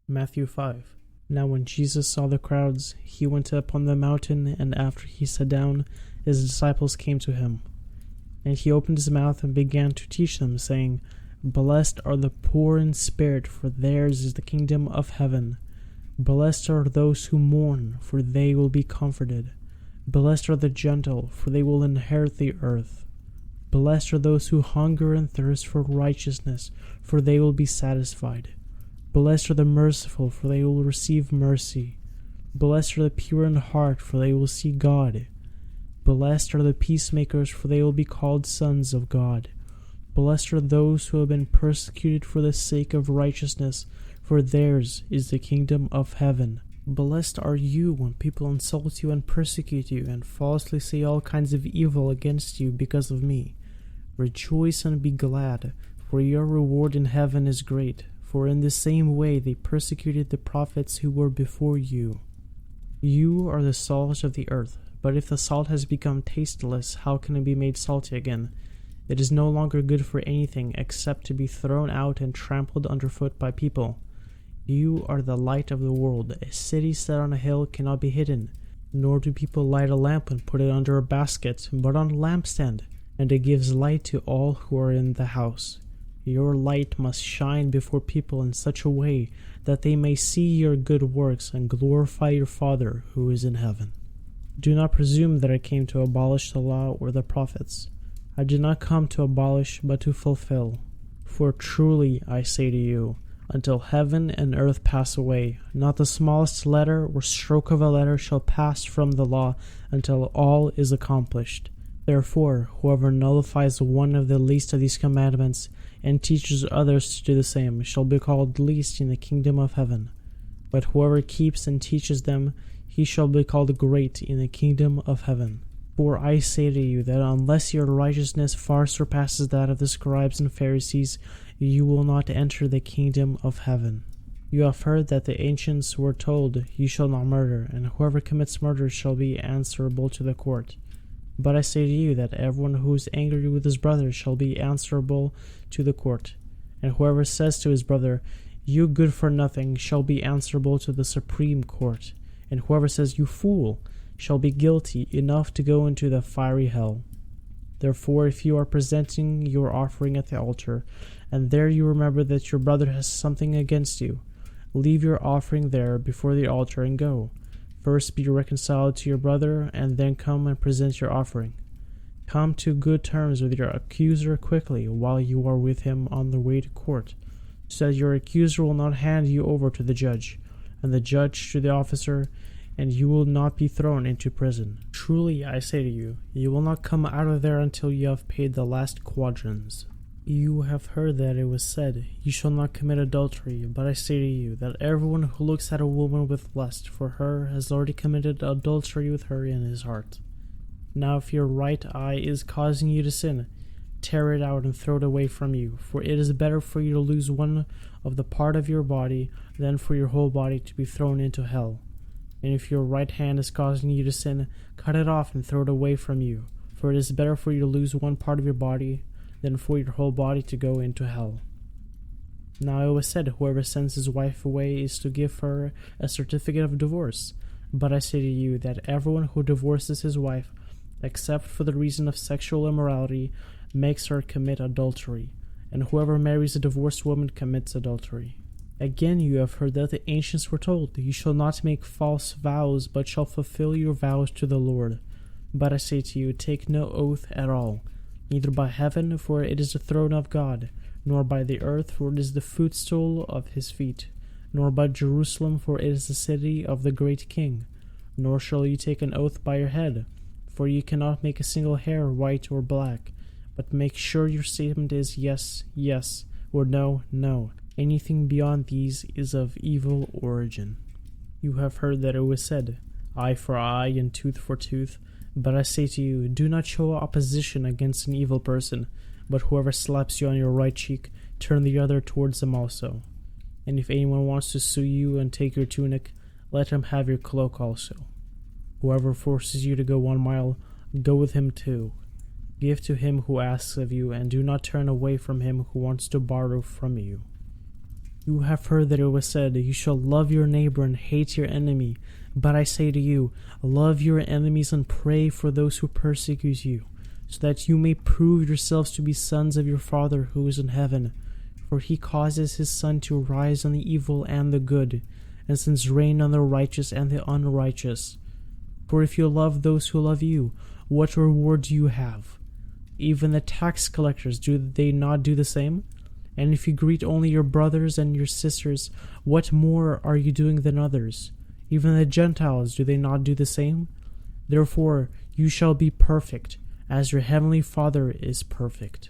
Matthew 5. Now when Jesus saw the crowds, he went up on the mountain, and after he sat down, his disciples came to him. And he opened his mouth and began to teach them, saying, Blessed are the poor in spirit, for theirs is the kingdom of heaven. Blessed are those who mourn, for they will be comforted. Blessed are the gentle, for they will inherit the earth. Blessed are those who hunger and thirst for righteousness, for they will be satisfied. Blessed are the merciful, for they will receive mercy. Blessed are the pure in heart, for they will see God. Blessed are the peacemakers, for they will be called sons of God. Blessed are those who have been persecuted for the sake of righteousness, for theirs is the kingdom of heaven. Blessed are you when people insult you and persecute you, and falsely say all kinds of evil against you because of me. Rejoice and be glad, for your reward in heaven is great, for in the same way they persecuted the prophets who were before you. You are the salt of the earth, but if the salt has become tasteless, how can it be made salty again? It is no longer good for anything except to be thrown out and trampled underfoot by people. You are the light of the world. A city set on a hill cannot be hidden, nor do people light a lamp and put it under a basket, but on a lampstand, and it gives light to all who are in the house. Your light must shine before people in such a way that they may see your good works and glorify your Father who is in heaven. Do not presume that I came to abolish the law or the prophets. I did not come to abolish, but to fulfill. For truly I say to you, until heaven and earth pass away, not the smallest letter or stroke of a letter shall pass from the law until all is accomplished. Therefore, whoever nullifies one of the least of these commandments and teaches others to do the same shall be called least in the kingdom of heaven. But whoever keeps and teaches them, he shall be called great in the kingdom of heaven. For I say to you that unless your righteousness far surpasses that of the scribes and Pharisees, you will not enter the kingdom of heaven. You have heard that the ancients were told, You shall not murder, and whoever commits murder shall be answerable to the court. But I say to you that everyone who is angry with his brother shall be answerable to the court. And whoever says to his brother, You good for nothing, shall be answerable to the supreme court. And whoever says, You fool, shall be guilty enough to go into the fiery hell. Therefore, if you are presenting your offering at the altar, and there you remember that your brother has something against you, leave your offering there before the altar and go. First be reconciled to your brother, and then come and present your offering. Come to good terms with your accuser quickly while you are with him on the way to court, so that your accuser will not hand you over to the judge, and the judge to the officer, and you will not be thrown into prison. Truly I say to you, you will not come out of there until you have paid the last quadrans. You have heard that it was said, You shall not commit adultery, but I say to you that everyone who looks at a woman with lust for her has already committed adultery with her in his heart. Now if your right eye is causing you to sin, tear it out and throw it away from you, for it is better for you to lose one of the part of your body than for your whole body to be thrown into hell. And if your right hand is causing you to sin, cut it off and throw it away from you, for it is better for you to lose one part of your body than for your whole body to go into hell. Now it was said, Whoever sends his wife away is to give her a certificate of divorce. But I say to you that everyone who divorces his wife, except for the reason of sexual immorality, makes her commit adultery, and whoever marries a divorced woman commits adultery. Again you have heard that the ancients were told, You shall not make false vows, but shall fulfill your vows to the Lord. But I say to you, take no oath at all, neither by heaven, for it is the throne of God, nor by the earth, for it is the footstool of his feet, nor by Jerusalem, for it is the city of the great King. Nor shall you take an oath by your head, for you cannot make a single hair white or black, but make sure your statement is yes, yes, or no, no. Anything beyond these is of evil origin. You have heard that it was said, Eye for eye and tooth for tooth. But I say to you, do not show opposition against an evil person, but whoever slaps you on your right cheek, turn the other towards them also. And if anyone wants to sue you and take your tunic, let him have your cloak also. Whoever forces you to go 1 mile, go with him 2. Give to him who asks of you, and do not turn away from him who wants to borrow from you. You have heard that it was said, 'You shall love your neighbor and hate your enemy.' But I say to you, love your enemies and pray for those who persecute you, so that you may prove yourselves to be sons of your Father who is in heaven. For he causes his sun to rise on the evil and the good, and sends rain on the righteous and the unrighteous. For if you love those who love you, what reward do you have? Even the tax collectors, do they not do the same? And if you greet only your brothers and your sisters, what more are you doing than others? Even the Gentiles, do they not do the same? Therefore you shall be perfect, as your heavenly Father is perfect."